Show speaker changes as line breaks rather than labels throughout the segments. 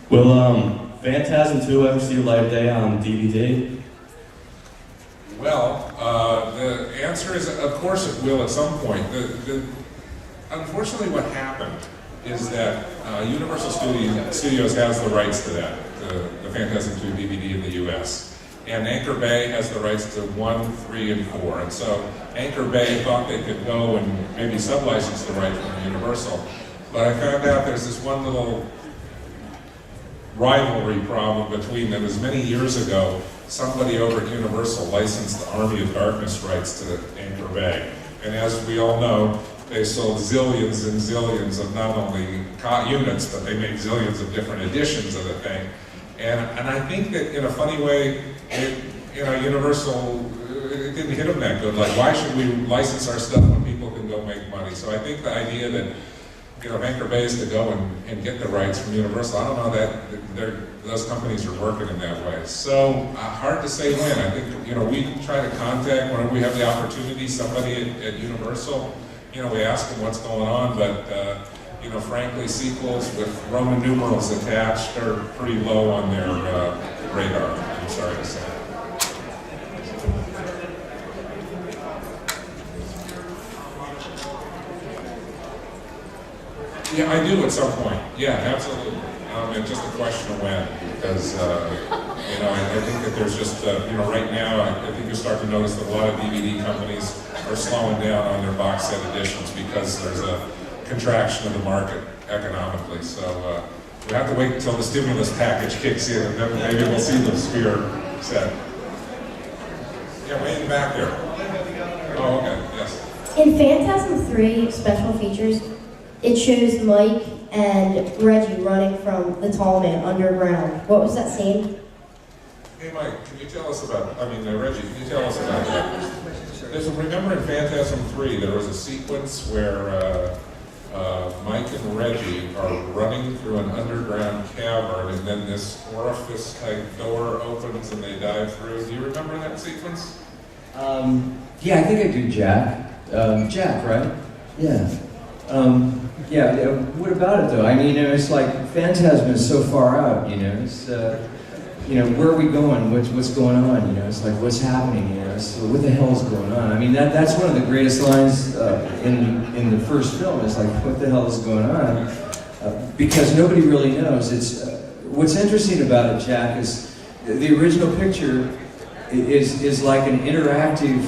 Will Phantasm 2 ever see the light of day on DVD?
Well, the answer is, of course it will at some point. Unfortunately, what happened is that Universal Studios has the rights to that, the Phantasm 2 DVD in the US. And Anchor Bay has the rights to 1, 3, and 4. And so Anchor Bay thought they could go and maybe sublicense the rights from Universal. But I found out there's this one little rivalry problem between them. As many years ago, somebody over at Universal licensed the Army of Darkness rights to Anchor Bay. And as we all know, they sold zillions and zillions of not only units, but they made zillions of different editions of the thing. And I think that in a funny way, Universal, it didn't hit them that good. Like, why should we license our stuff when people can go make money? So I think the idea that, Anchor Bay is to go and get the rights from Universal, I don't know that those companies are working in that way. So hard to say when. I think, we try to contact, whenever we have the opportunity, somebody at Universal, we ask them what's going on, but frankly, sequels with Roman numerals attached are pretty low on their radar, I'm sorry to say. Yeah, I do at some point. Yeah, absolutely. It's just a question of when, because, I think that there's just, right now, I think you start to notice that a lot of DVD companies are slowing down on their box set editions because there's a contraction of the market economically. So we have to wait until the stimulus package kicks in, and then maybe we'll see the sphere set. Yeah, way in the back there. Oh, okay, yes.
In Phantasm 3 special features, it shows Mike and Reggie running from the tall man underground. What was that scene?
Hey Mike, can you tell us about, Reggie, can you tell us about that? Remember in Phantasm 3, there was a sequence where Mike and Reggie are running through an underground cavern, and then this orifice-type door opens and they dive through. Do you remember that sequence?
Yeah, I think I do, Jack. Jack, right? Yeah. What about it though? It's like Phantasm is so far out, it's, where are we going? What's going on? It's like, what's happening? So what the hell's going on? That's one of the greatest lines in the first film. It's like, what the hell is going on? Because nobody really knows. It's what's interesting about it, Jack, is the original picture is like an interactive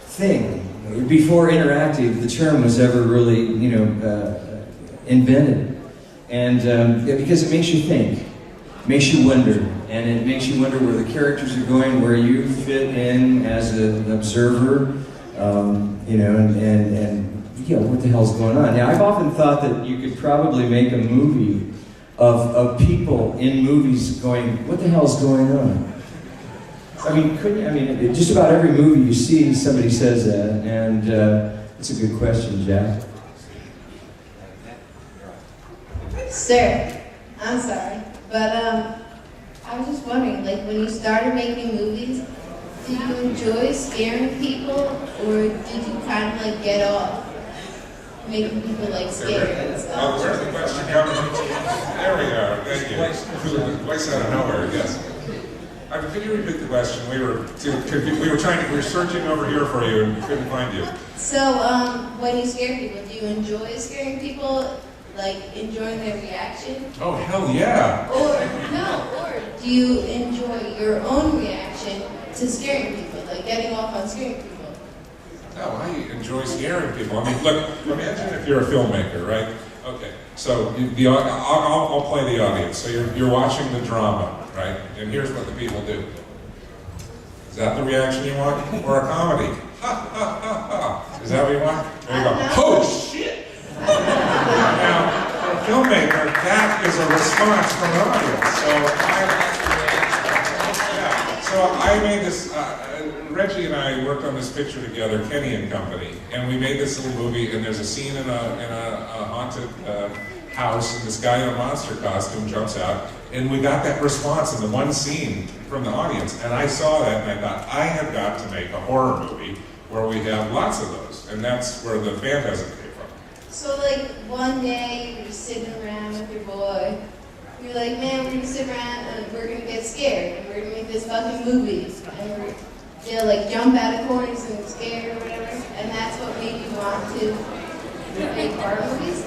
thing. Before interactive, the term was ever really, invented. And because it makes you think, makes you wonder, and it makes you wonder where the characters are going, where you fit in as an observer, what the hell's going on? Now, I've often thought that you could probably make a movie of people in movies going, what the hell's going on? Couldn't you? Just about every movie you see, somebody says that, and it's a good question, Jack.
Sir, I'm sorry, but I was just wondering, like, when you started making movies, did you enjoy scaring people, or did you kind of like get off making people like scared and stuff?
Where's the question coming from? There we are. Thank you. Voice out of nowhere. Yes. Could you repeat the question? We were searching over here for you and couldn't find you.
So, when you scare people, do you enjoy scaring people, like enjoying their reaction?
Oh, hell yeah!
Or do you enjoy your own reaction to scaring people, like getting off on scaring people?
No, I enjoy scaring people. Look, imagine if you're a filmmaker, right? Okay, so I'll play the audience. So you're watching the drama, right? And here's what the people do. Is that the reaction you want? Or a comedy? Ha, ha, ha, ha. Is that what you want? There you go. Oh, shit! Now, for a filmmaker, that is a response from an audience. So I made this, Reggie and I worked on this picture together, Kenny and Company, and we made this little movie, and there's a scene in a haunted house, and this guy in a monster costume jumps out, and we got that response in the one scene from the audience, and I saw that, and I thought, I have got to make a horror movie where we have lots of those, and that's where the Phantasm came from.
So like one day you're sitting around with your boy, You're like, man, we're gonna sit around and we're gonna get scared, and we're gonna make this fucking movie, and we're they'll like jump out of corners and scared or whatever, and that's what made you want to make horror movies?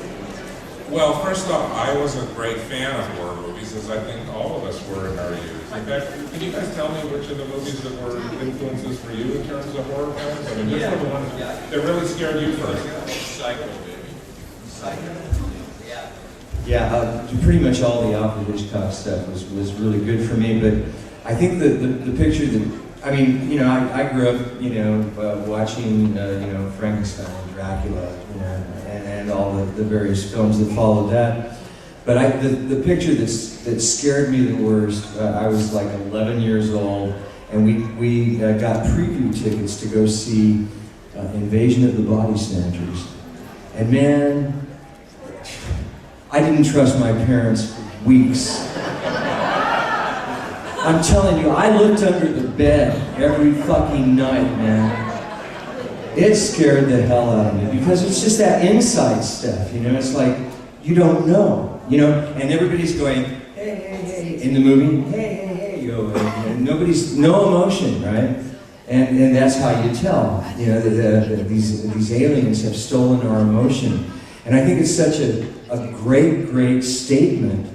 Well, first off, I was a great fan of horror movies, as I think all of us were in our youth. In fact, can you guys tell me which of the movies that were influences for you in terms of horror films? I mean, which were the ones that really scared you first?
Psycho, baby. Psycho.
Yeah, pretty much all the Alfred Hitchcock stuff was really good for me, but I think the picture that, I mean, you know, I grew up, you know, watching, you know, Frankenstein, Dracula, you know, and all the various films that followed that. But the picture that scared me the worst, I was like 11 years old, and we got preview tickets to go see Invasion of the Body Snatchers. And man, I didn't trust my parents for weeks. I'm telling you, I looked under the bed every fucking night, man. It scared the hell out of me because it's just that inside stuff, you know? It's like, you don't know, you know? And everybody's going, hey, hey, hey, in the movie, hey, hey, hey, you know, and nobody's, no emotion, right? And that's how you tell, you know, that these aliens have stolen our emotion. And I think it's such a great statement,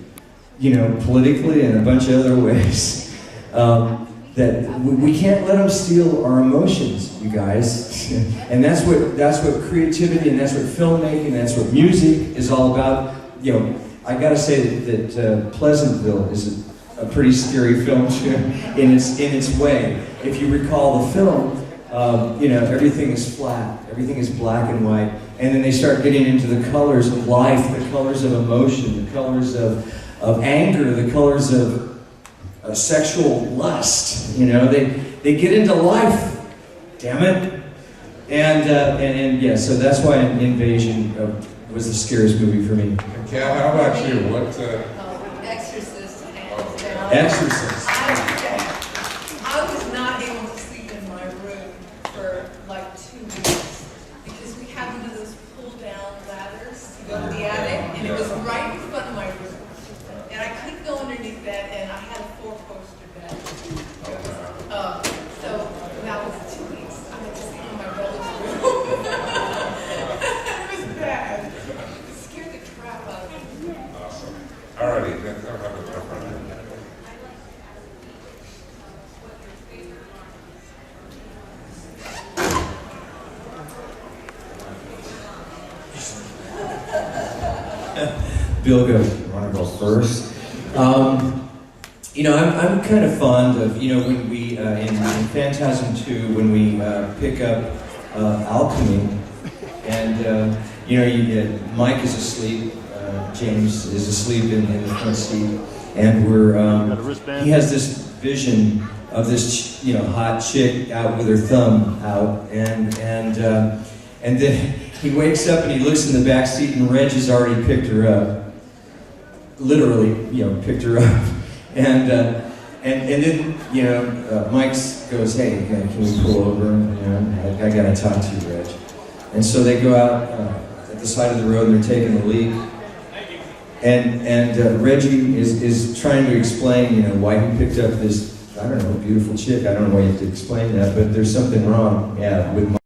you know, politically and a bunch of other ways, that we can't let them steal our emotions, you guys. And that's what creativity and that's what filmmaking, that's what music is all about. You know, I gotta say that Pleasantville is a pretty scary film too, in its way. If you recall the film, you know, everything is flat, everything is black and white, and then they start getting into the colors of life, the colors of emotion, the colors of anger, the colors of sexual lust. You know, they get into life. Damn it! And yeah, so that's why Invasion was the scariest movie for me.
Kat, how about you? What?
Exorcist.
Exorcist.
I was not able to sleep in my room for like 2 weeks because we had one of those pull-down ladders to go to the attic, and it was right in front of my room. And I couldn't go underneath that, and I had a 4-poster bed. So that was 2 weeks. I had to sleep in my brother's room. It was bad. It scared the crap out of me.
Awesome. Alrighty, then I'll have a tough one.
Bill, you want to go first? You know, I'm kind of fond of, you know, when we, in Phantasm 2, when we pick up alchemy, and, you know, Mike is asleep, James is asleep in the front seat, and he has this vision of this, you know, hot chick out with her thumb out, and then he wakes up and he looks in the back seat, and Reg has already picked her up. Literally, you know, picked her up. And then, you know, Mike goes, hey, can we pull over? You know, I gotta talk to you, Reg. And so they go out at the side of the road and they're taking a leak. And Reggie is trying to explain, you know, why he picked up this, I don't know, beautiful chick. I don't know why you have to explain that, but there's something wrong, yeah, with Mike.